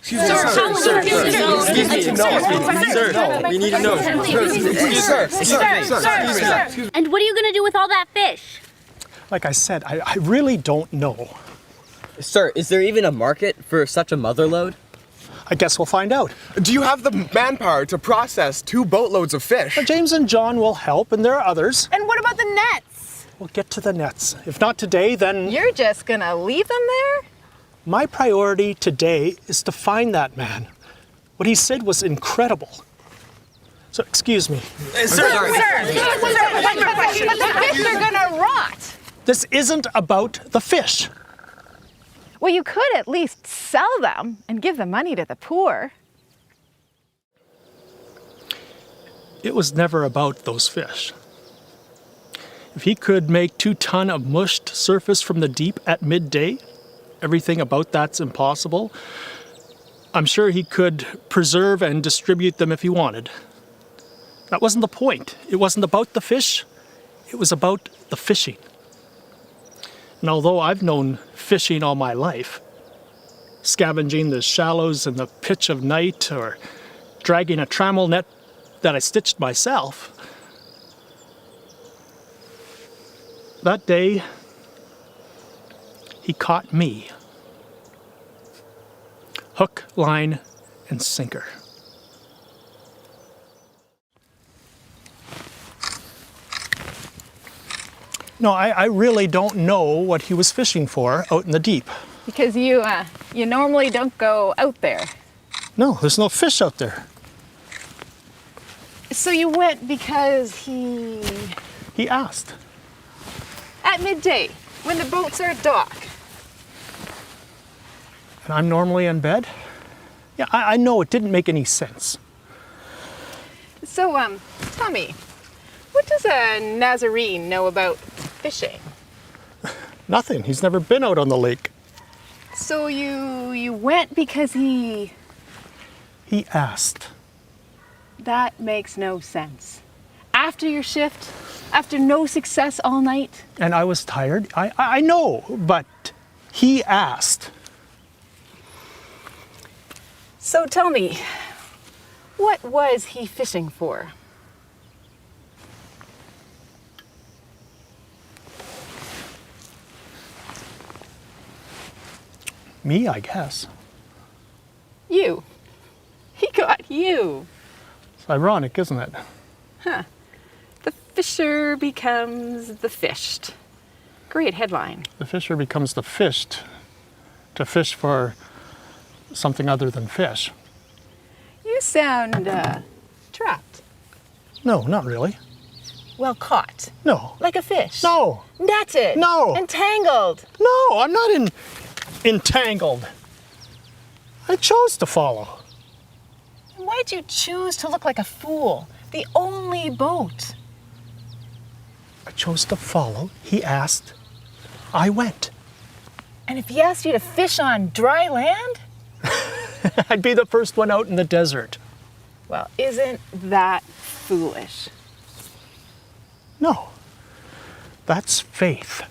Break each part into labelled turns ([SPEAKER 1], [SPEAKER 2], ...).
[SPEAKER 1] Excuse me, sir. We need to know. Sir.
[SPEAKER 2] And what are you going to do with all that fish?
[SPEAKER 3] Like I said, I really don't know.
[SPEAKER 4] Sir, is there even a market for such a motherload?
[SPEAKER 3] I guess we'll find out.
[SPEAKER 1] Do you have the manpower to process 2 boatloads of fish?
[SPEAKER 3] James and John will help, and there are others.
[SPEAKER 5] And what about the nets?
[SPEAKER 3] We'll get to the nets. If not today, then...
[SPEAKER 5] You're just gonna leave them there?
[SPEAKER 3] My priority today is to find that man. What he said was incredible. So, excuse me.
[SPEAKER 5] Sir, but the fish are gonna rot.
[SPEAKER 3] This isn't about the fish.
[SPEAKER 5] Well, you could at least sell them and give the money to the poor.
[SPEAKER 3] It was never about those fish. If he could make 2 tons of mushed surface from the deep at midday, everything about that's impossible. I'm sure he could preserve and distribute them if he wanted. That wasn't the point. It wasn't about the fish. It was about the fishing. And although I've known fishing all my life, scavenging the shallows in the pitch of night or dragging a trammel net that I stitched myself, that day he caught me. Hook, line, and sinker. No, I really don't know what he was fishing for out in the deep.
[SPEAKER 5] Because you normally don't go out there.
[SPEAKER 3] No, there's no fish out there.
[SPEAKER 5] So you went because he...
[SPEAKER 3] He asked.
[SPEAKER 5] At midday, when the boats are at dock.
[SPEAKER 3] And I'm normally in bed? Yeah, I know it didn't make any sense.
[SPEAKER 5] So, tell me, what does a Nazarene know about fishing?
[SPEAKER 3] Nothing. He's never been out on the lake.
[SPEAKER 5] So you went because he...
[SPEAKER 3] He asked.
[SPEAKER 5] That makes no sense. After your shift, after no success all night.
[SPEAKER 3] And I was tired. I know, but he asked.
[SPEAKER 5] So tell me, what was he fishing for?
[SPEAKER 3] Me, I guess.
[SPEAKER 5] You. He got you.
[SPEAKER 3] It's ironic, isn't it?
[SPEAKER 5] Huh. The fisher becomes the fished. Great headline.
[SPEAKER 3] The fisher becomes the fished to fish for something other than fish.
[SPEAKER 5] You sound, trapped.
[SPEAKER 3] No, not really.
[SPEAKER 5] Well, caught.
[SPEAKER 3] No.
[SPEAKER 5] Like a fish.
[SPEAKER 3] No.
[SPEAKER 5] Netted.
[SPEAKER 3] No.
[SPEAKER 5] Entangled.
[SPEAKER 3] No, I'm not entangled. I chose to follow.
[SPEAKER 5] Why'd you choose to look like a fool? The only boat.
[SPEAKER 3] I chose to follow. He asked. I went.
[SPEAKER 5] And if he asked you to fish on dry land?
[SPEAKER 3] I'd be the first one out in the desert.
[SPEAKER 5] Well, isn't that foolish?
[SPEAKER 3] No. That's faith.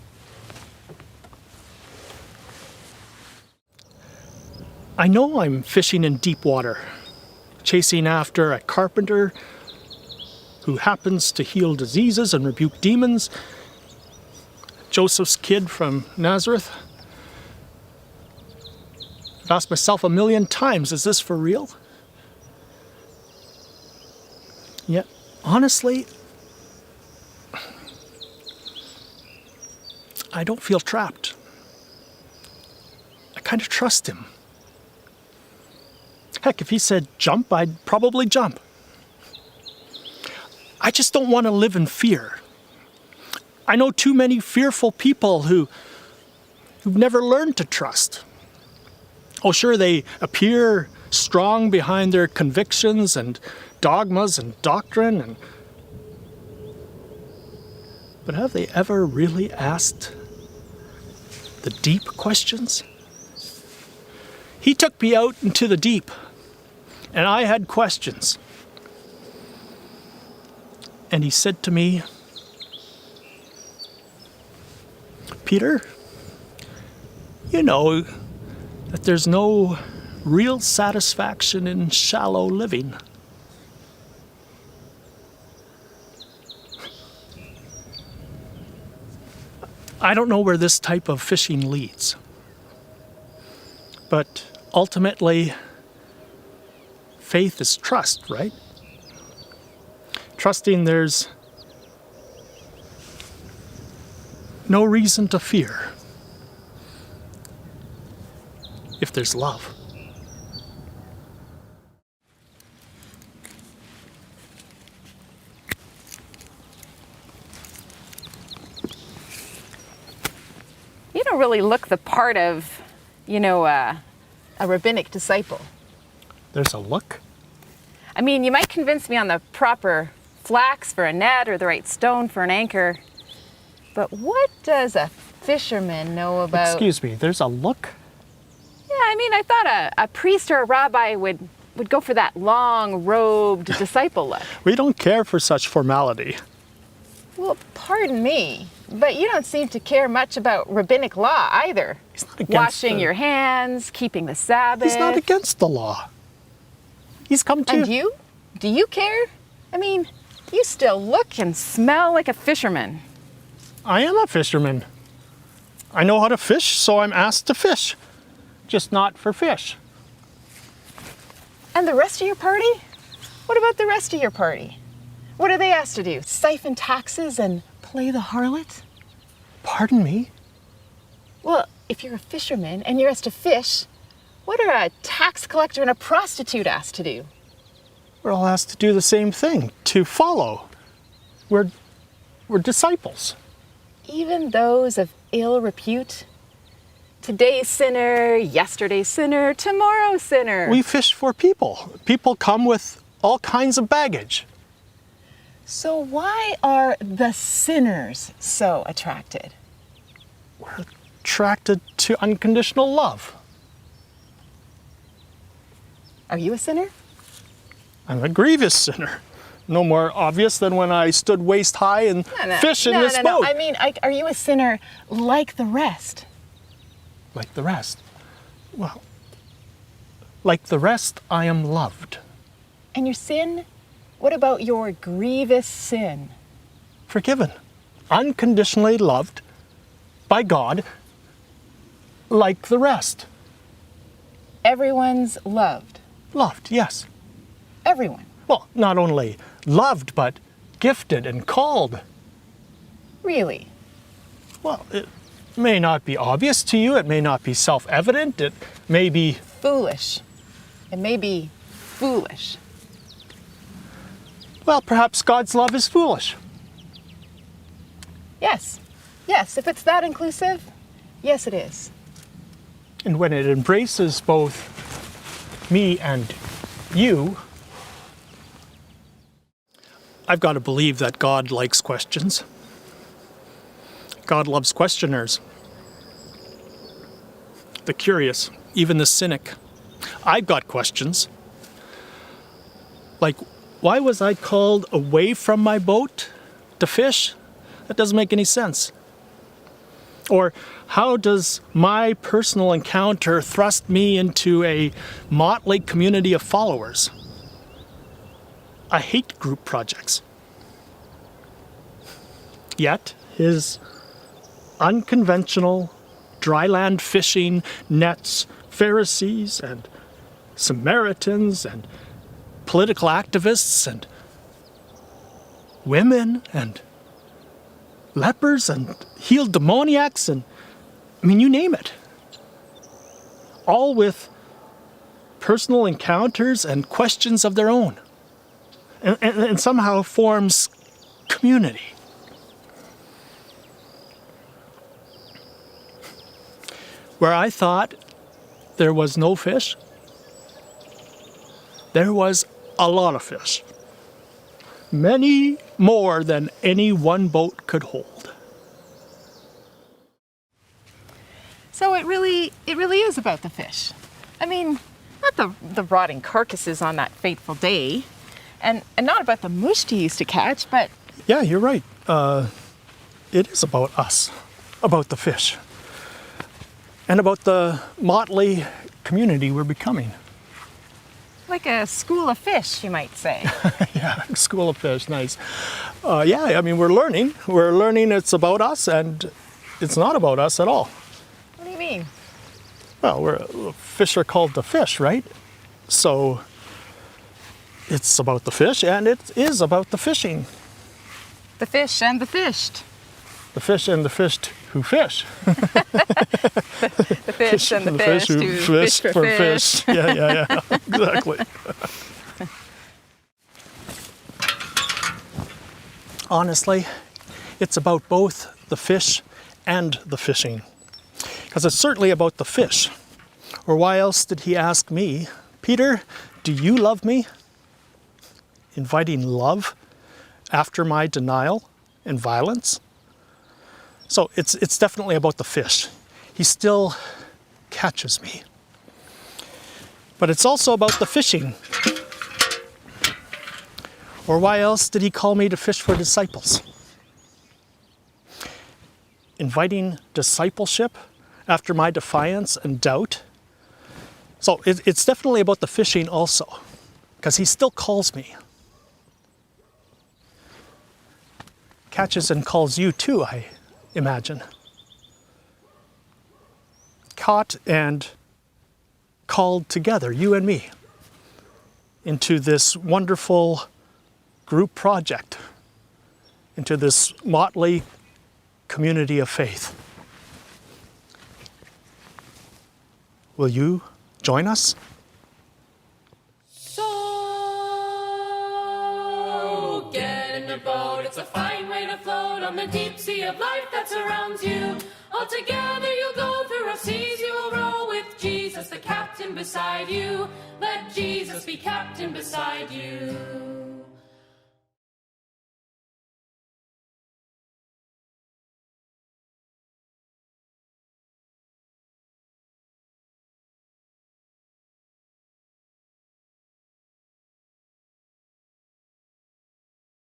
[SPEAKER 3] I know I'm fishing in deep water, chasing after a carpenter who happens to heal diseases and rebuke demons, Joseph's kid from Nazareth. I've asked myself 1,000,000 times, is this for real? Yet, honestly, I don't feel trapped. I kind of trust him. Heck, if he said jump, I'd probably jump. I just don't want to live in fear. I know too many fearful people who've never learned to trust. Oh, sure, they appear strong behind their convictions and dogmas and doctrine, but have they ever really asked the deep questions? He took me out into the deep, and I had questions. And he said to me, Peter, you know that there's no real satisfaction in shallow living. I don't know where this type of fishing leads, but ultimately, faith is trust, right? Trusting there's no reason to fear if there's love.
[SPEAKER 5] You don't really look the part of, a rabbinic disciple.
[SPEAKER 3] There's a look.
[SPEAKER 5] I mean, you might convince me on the proper flax for a net or the right stone for an anchor, but what does a fisherman know about...
[SPEAKER 3] Excuse me, there's a look?
[SPEAKER 5] Yeah, I mean, I thought a priest or a rabbi would go for that long-robed disciple look.
[SPEAKER 3] We don't care for such formality.
[SPEAKER 5] Well, pardon me, but you don't seem to care much about rabbinic law either.
[SPEAKER 3] He's not against
[SPEAKER 5] Washing your hands, keeping the Sabbath.
[SPEAKER 3] He's not against the law. He's come to...
[SPEAKER 5] And you? Do you care? I mean, you still look and smell like a fisherman.
[SPEAKER 3] I am a fisherman. I know how to fish, so I'm asked to fish. Just not for fish.
[SPEAKER 5] And the rest of your party? What about the rest of your party? What are they asked to do? Siphon taxes and play the harlot?
[SPEAKER 3] Pardon me?
[SPEAKER 5] Well, if you're a fisherman and you're asked to fish, what are a tax collector and a prostitute asked to do?
[SPEAKER 3] We're all asked to do the same thing, to follow. We're disciples.
[SPEAKER 5] Even those of ill repute? Today's sinner, yesterday's sinner, tomorrow's sinner.
[SPEAKER 3] We fish for people. People come with all kinds of baggage.
[SPEAKER 5] So why are the sinners so attracted?
[SPEAKER 3] We're attracted to unconditional love.
[SPEAKER 5] Are you a sinner?
[SPEAKER 3] I'm a grievous sinner. No more obvious than when I stood waist high and fish in this boat.
[SPEAKER 5] I mean, are you a sinner like the rest?
[SPEAKER 3] Like the rest? Well, like the rest, I am loved.
[SPEAKER 5] And your sin? What about your grievous sin?
[SPEAKER 3] Forgiven. Unconditionally loved by God, like the rest.
[SPEAKER 5] Everyone's loved.
[SPEAKER 3] Loved, yes.
[SPEAKER 5] Everyone.
[SPEAKER 3] Well, not only loved, but gifted and called.
[SPEAKER 5] Really?
[SPEAKER 3] Well, it may not be obvious to you. It may not be self-evident. It may be...
[SPEAKER 5] Foolish. It may be foolish.
[SPEAKER 3] Well, perhaps God's love is foolish.
[SPEAKER 5] Yes. Yes, if it's that inclusive, yes it is.
[SPEAKER 3] And when it embraces both me and you, I've got to believe that God likes questions. God loves questioners. The curious, even the cynic. I've got questions. Like, why was I called away from my boat to fish? That doesn't make any sense. Or how does my personal encounter thrust me into a motley community of followers? I hate group projects. Yet, his unconventional dryland fishing nets, Pharisees and Samaritans and political activists and women and lepers and healed demoniacs and, I mean, you name it. All with personal encounters and questions of their own. And somehow forms community. Where I thought there was no fish, there was a lot of fish. Many more than any one boat could hold.
[SPEAKER 5] So it really is about the fish. I mean, not the rotting carcasses on that fateful day, and not about the mush you used to catch, but...
[SPEAKER 3] Yeah, you're right. It is about us, about the fish, and about the motley community we're becoming.
[SPEAKER 5] Like a school of fish, you might say.
[SPEAKER 3] Yeah, school of fish, nice. Yeah, I mean, we're learning. We're learning it's about us, and it's not about us at all.
[SPEAKER 5] What do you mean?
[SPEAKER 3] Well, fish are called the fish, right? So it's about the fish, and it is about the fishing.
[SPEAKER 5] The fish and the fished.
[SPEAKER 3] The fish and the fished who fish.
[SPEAKER 5] The fish and the fish
[SPEAKER 3] who
[SPEAKER 5] who
[SPEAKER 3] fish
[SPEAKER 5] fish for fish.
[SPEAKER 3] Yeah, exactly. Honestly, it's about both the fish and the fishing. Because it's certainly about the fish. Or why else did he ask me, Peter, do you love me? Inviting love after my denial and violence. So it's definitely about the fish. He still catches me. But it's also about the fishing. Or why else did he call me to fish for disciples? Inviting discipleship after my defiance and doubt. So it's definitely about the fishing also, because he still calls me. Catches and calls you too, I imagine. Caught and called together, you and me, into this wonderful group project, into this motley community of faith. Will you join us?
[SPEAKER 6] So get in the boat, it's a fine way to float on the deep sea of life that surrounds you. All together you'll go through rough seas, you will row with Jesus, the captain beside you. Let Jesus be captain beside you.